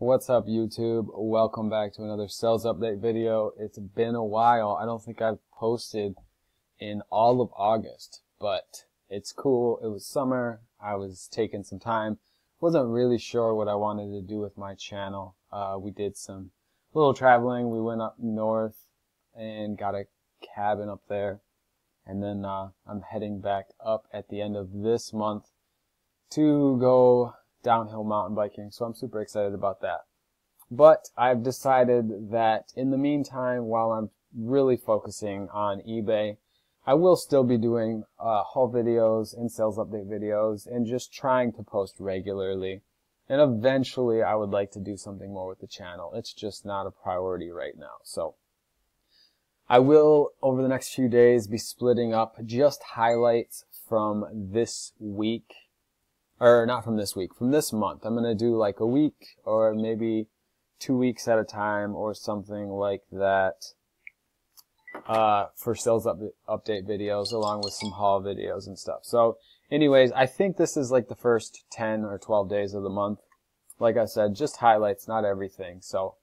What's up, YouTube? Welcome back to another sales update video. It's been a while. I don't think I've posted in all of August, but it's cool. It was summer. I was taking some time. Wasn't really sure what I wanted to do with my channel. We did some little traveling. We went up north and got a cabin up there. And then I'm heading back up at the end of this month to go downhill mountain biking, so I'm super excited about that. But I've decided that in the meantime, while I'm really focusing on eBay, I will still be doing haul videos and sales update videos and just trying to post regularly. And eventually I would like to do something more with the channel. It's just not a priority right now. So I will, over the next few days, be splitting up just highlights from this week. Or not from this week, from this month. I'm going to do like a week or maybe 2 weeks at a time or something like that for sales update videos along with some haul videos and stuff. So anyways, I think this is like the first 10 or 12 days of the month. Like I said, just highlights, not everything. So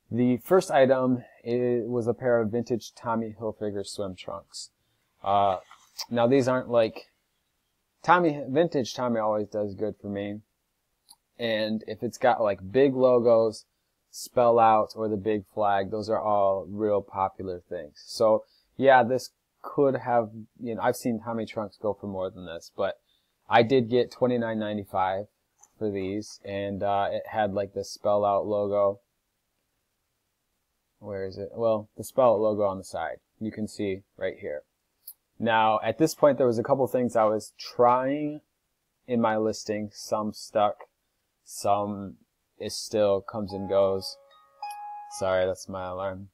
the first item was a pair of vintage Tommy Hilfiger swim trunks. Now these aren't like vintage Tommy always does good for me. And if it's got like big logos, spell out, or the big flag, those are all real popular things. So yeah, this could have, I've seen Tommy trunks go for more than this, but I did get $29.95 for these, and it had like the spell out logo. Where is it? Well, the spell out logo on the side. You can see right here. Now, at this point, there was a couple things I was trying in my listing. Some stuck. Some is still comes and goes. Sorry, that's my alarm.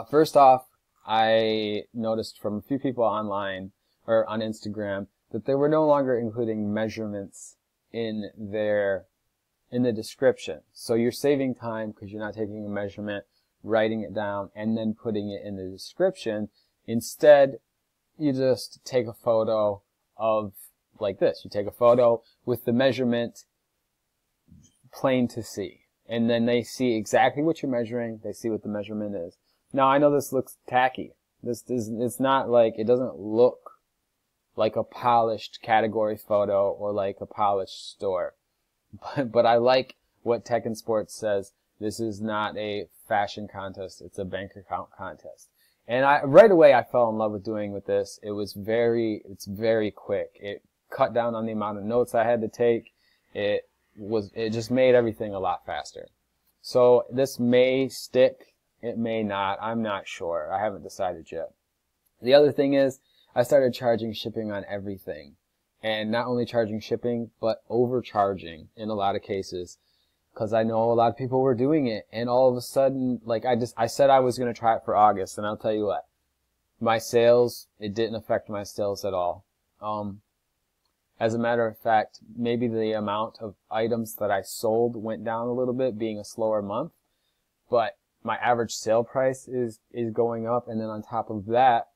First off, I noticed from a few people online, or on Instagram, that they were no longer including measurements in the description. So you're saving time because you're not taking a measurement, writing it down, and then putting it in the description. Instead, you just take a photo of, like this. You take a photo with the measurement plain to see. And then they see exactly what you're measuring. They see what the measurement is. Now, I know this looks tacky. It's not like, it doesn't look like a polished category photo or like a polished store. But I like what Tech and Sports says. This is not a fashion contest. It's a bank account contest. And right away I fell in love with doing with this. It's very quick. It cut down on the amount of notes I had to take. It just made everything a lot faster. So this may stick. It may not. I'm not sure. I haven't decided yet. The other thing is I started charging shipping on everything. And not only charging shipping, but overcharging in a lot of cases. Because I know a lot of people were doing it, and all of a sudden, like I said I was going to try it for August, and I'll tell you what, my sales, it didn't affect my sales at all. As a matter of fact, maybe the amount of items that I sold went down a little bit, being a slower month, but my average sale price is going up, and then on top of that,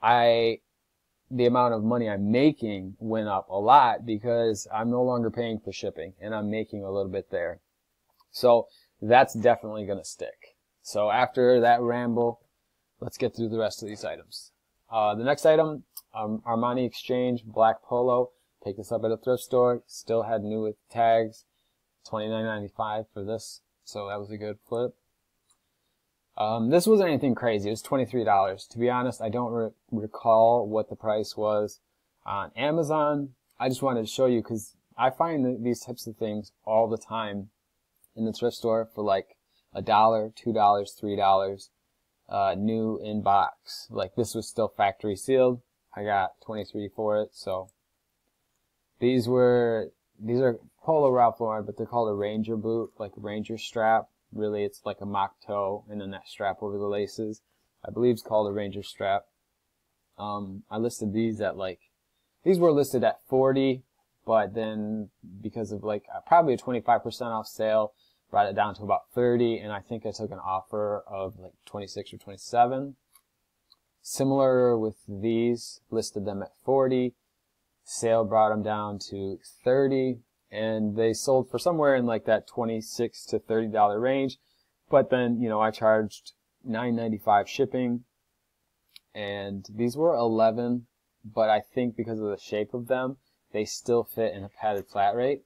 the amount of money I'm making went up a lot because I'm no longer paying for shipping, and I'm making a little bit there. So that's definitely going to stick. So after that ramble, let's get through the rest of these items. The next item, Armani Exchange Black Polo. Picked this up at a thrift store. Still had new with tags. $29.95 for this. So that was a good flip. This wasn't anything crazy. It was $23. To be honest, I don't recall what the price was on Amazon. I just wanted to show you because I find these types of things all the time in the thrift store for like $1, $2, $3, new in box. Like this was still factory sealed. I got $23 for it. So these are Polo Ralph Lauren, but they're called a Ranger boot, like a Ranger strap. Really, it's like a mock toe and then that strap over the laces. I believe it's called a Ranger strap. I listed these at these were listed at $40, but then because of like probably a 25% off sale, brought it down to about $30, and I think I took an offer of like 26 or 27. Similar with these, listed them at $40. Sale brought them down to $30, and they sold for somewhere in like that $26 to $30 range. But then, you know, I charged $9.95 shipping, and these were 11, but I think because of the shape of them, they still fit in a padded flat rate.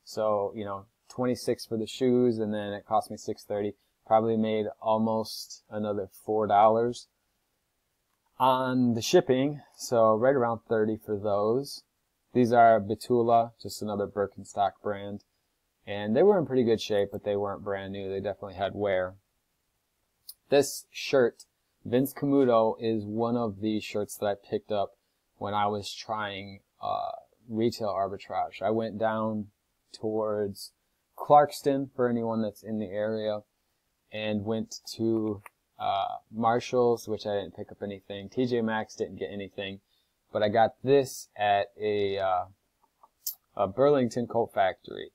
So, you know, 26 for the shoes, and then it cost me $6.30. Probably made almost another $4 on the shipping, so right around 30 for those. These are Betula, just another Birkenstock brand, and they were in pretty good shape, but they weren't brand new. They definitely had wear. This shirt, Vince Camuto, is one of the shirts that I picked up when I was trying retail arbitrage. I went down towards Clarkston, for anyone that's in the area, and went to Marshall's, which I didn't pick up anything. TJ Maxx didn't get anything, but I got this at a Burlington Coat Factory,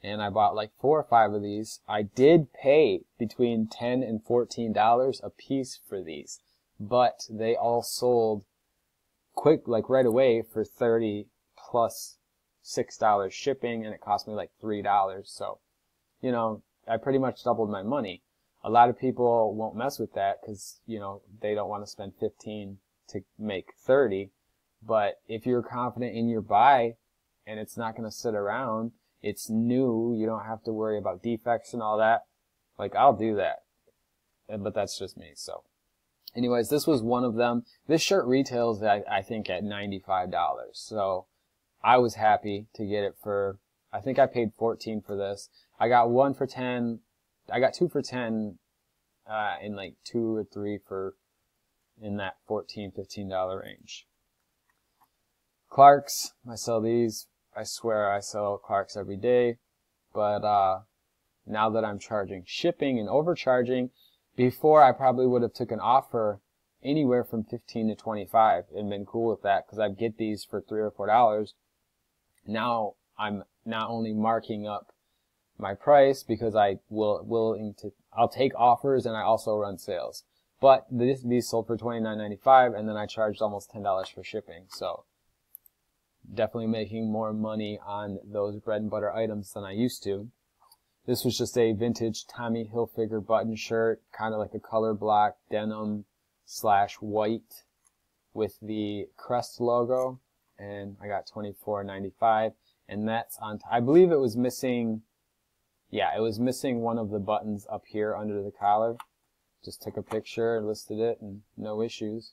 and I bought like 4 or 5 of these. I did pay between $10 and $14 a piece for these, but they all sold quick, like right away, for $30 plus $6 shipping, and it cost me like $3. So, you know, I pretty much doubled my money. A lot of people won't mess with that because, you know, they don't want to spend 15 to make 30. But if you're confident in your buy and it's not going to sit around, it's new, you don't have to worry about defects and all that, like, I'll do that. But that's just me. So anyways, this was one of them. This shirt retails, I think, at $95. So I was happy to get it for, I think I paid $14 for this. I got 1 for $10. I got 2 for $10, in like 2 or 3 for in that $14, $15 range. Clarks, I sell these. I swear I sell Clarks every day, but now that I'm charging shipping and overcharging, before I probably would have took an offer anywhere from 15 to 25 and been cool with that because I'd get these for $3 or $4. Now I'm not only marking up my price because I'll take offers, and I also run sales. But these sold for $29.95, and then I charged almost $10 for shipping. So definitely making more money on those bread and butter items than I used to. This was just a vintage Tommy Hilfiger button shirt, kind of like a color block denim / white with the Crest logo, and I got $24.95, and that's on. I believe it was missing. Yeah, it was missing one of the buttons up here under the collar. Just took a picture, listed it, and no issues.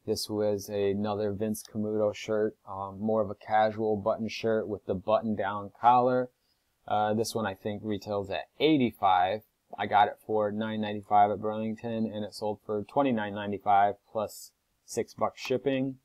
This was another Vince Camuto shirt, more of a casual button shirt with the button-down collar. This one I think retails at $85. I got it for $9.95 at Burlington, and it sold for $29.95 plus $6 shipping.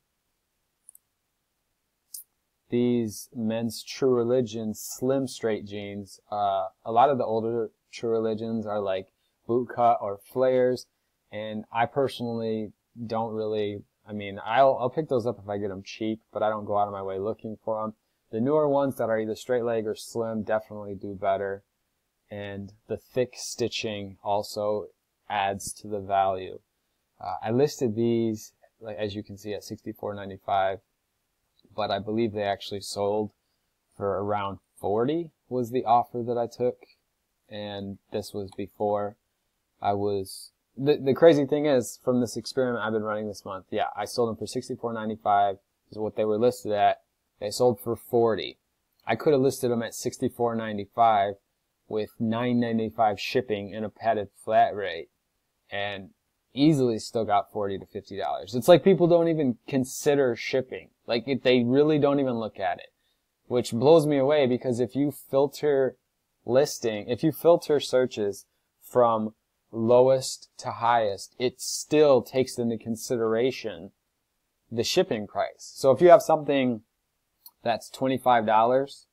These men's True Religion slim straight jeans, a lot of the older True Religions are like bootcut or flares, and I personally don't really, I mean, I'll pick those up if I get them cheap, but I don't go out of my way looking for them. The newer ones that are either straight leg or slim definitely do better, and the thick stitching also adds to the value. I listed these, like, as you can see, at $64.95. But I believe they actually sold for around $40 was the offer that I took, and this was before I was. The crazy thing is, from this experiment I've been running this month, yeah, I sold them for $64.95 is what they were listed at. They sold for $40. I could have listed them at $64.95 with $9.95 shipping and a padded flat rate, and easily still got $40 to $50. It's like people don't even consider shipping. Like, they really don't even look at it, which blows me away, because if you filter searches from lowest to highest, it still takes into consideration the shipping price. So if you have something that's $25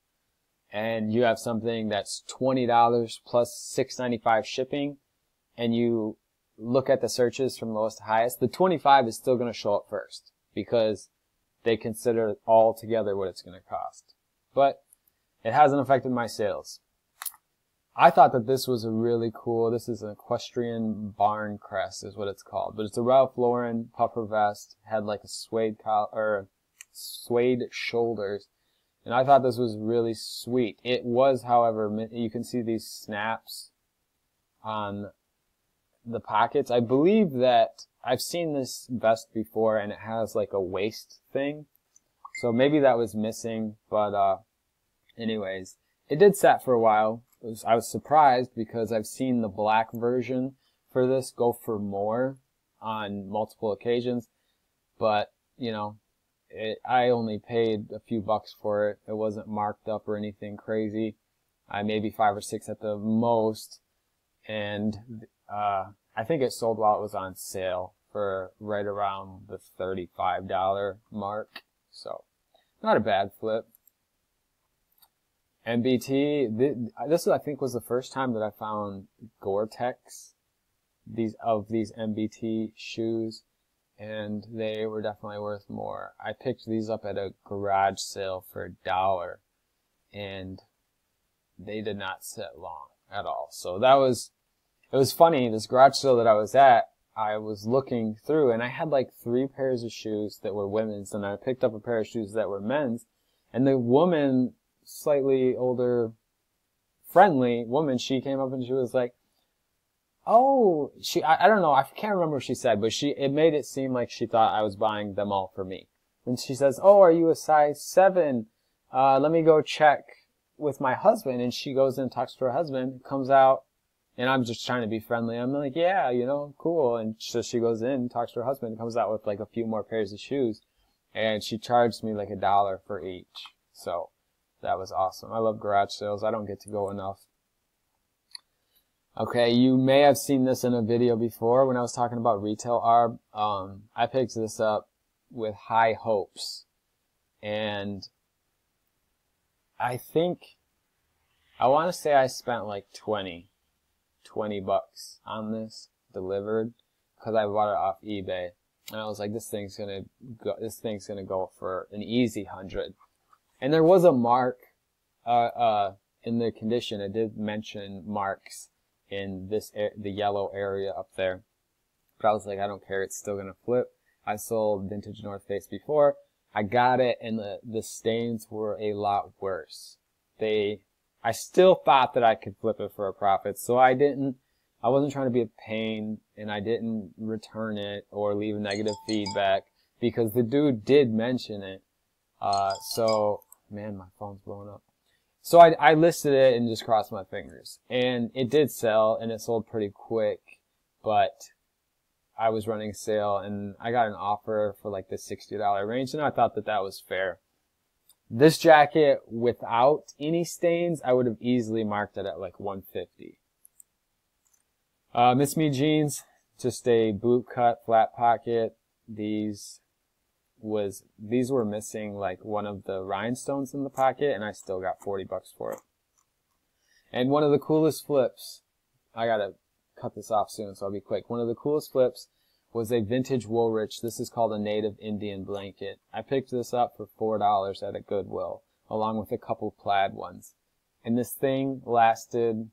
and you have something that's $20 plus $6.95 shipping, and you look at the searches from lowest to highest, the 25 is still going to show up first because they consider all together what it's going to cost. But it hasn't affected my sales. I thought that this was a really cool, this is an equestrian barn crest is what it's called, but it's a Ralph Lauren puffer vest, had like a suede collar, or suede shoulders, And I thought this was really sweet. It was, however, you can see these snaps on the pockets. I believe that I've seen this vest before and it has like a waist thing. So maybe that was missing, but anyways, it did set for a while. I was surprised because I've seen the black version for this go for more on multiple occasions, but you know, I only paid a few bucks for it. It wasn't marked up or anything crazy. Maybe 5 or 6 at the most, and I think it sold while it was on sale for right around the $35 mark. So not a bad flip. MBT, this I think was the first time that I found Gore-Tex, these MBT shoes, and they were definitely worth more. I picked these up at a garage sale for $1, and they did not sit long at all. So it was funny, this garage sale that I was at, I was looking through, and I had like 3 pairs of shoes that were women's, and I picked up a pair of shoes that were men's, and the woman, slightly older, friendly woman, she came up and she was like, oh, I don't know, I can't remember what she said, but it made it seem like she thought I was buying them all for me. And she says, oh, are you a size 7? Let me go check with my husband. And she goes and talks to her husband, comes out, and I'm just trying to be friendly. I'm like, yeah, you know, cool. And so she goes in, talks to her husband, and comes out with like a few more pairs of shoes. And she charged me like $1 for each. So that was awesome. I love garage sales. I don't get to go enough. Okay, you may have seen this in a video before when I was talking about retail arb. I picked this up with high hopes. And I want to say I spent like 20 bucks on this delivered, because I bought it off eBay, and I was like, this thing's gonna go for an easy 100. And there was a mark in the condition. It did mention marks in the yellow area up there, but I was like, I don't care, it's still gonna flip. I sold vintage North Face before. I got it, and the stains were a lot worse. I still thought that I could flip it for a profit, so I wasn't trying to be a pain, and I didn't return it or leave negative feedback, because the dude did mention it. So, man, my phone's blowing up. So I listed it and just crossed my fingers. And it did sell, and it sold pretty quick, but I was running a sale, and I got an offer for like the $60 range, and I thought that that was fair. This jacket, without any stains, I would have easily marked it at like $150. Miss Me jeans, just a boot cut, flat pocket. These were missing like one of the rhinestones in the pocket, and I still got 40 bucks for it. And one of the coolest flips, I gotta cut this off soon, so I'll be quick. One of the coolest flips was a vintage Woolrich. This is called a native Indian blanket. I picked this up for $4 at a Goodwill, along with a couple plaid ones. And this thing lasted,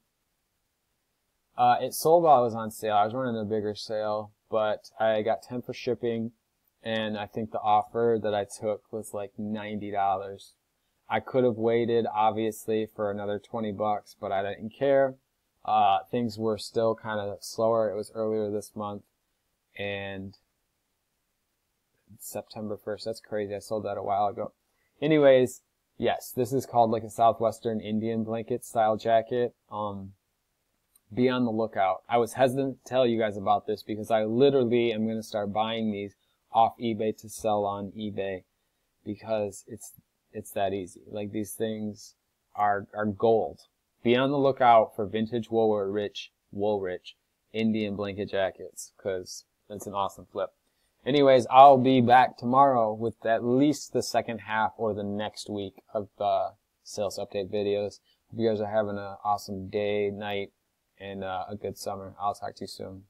it sold while I was on sale. I was running a bigger sale, but I got 10 for shipping, and I think the offer that I took was like $90. I could have waited, obviously, for another 20 bucks, but I didn't care. Things were still kind of slower. It was earlier this month, and September 1st. That's crazy. I sold that a while ago. Anyways, yes, this is called like a Southwestern Indian blanket style jacket. Be on the lookout. I was hesitant to tell you guys about this because I literally am going to start buying these off eBay to sell on eBay, because it's that easy. Like, these things are gold. Be on the lookout for vintage Woolrich Indian blanket jackets, because it's an awesome flip. Anyways, I'll be back tomorrow with at least the second half or the next week of sales update videos. Hope you guys are having an awesome day, night, and a good summer. I'll talk to you soon.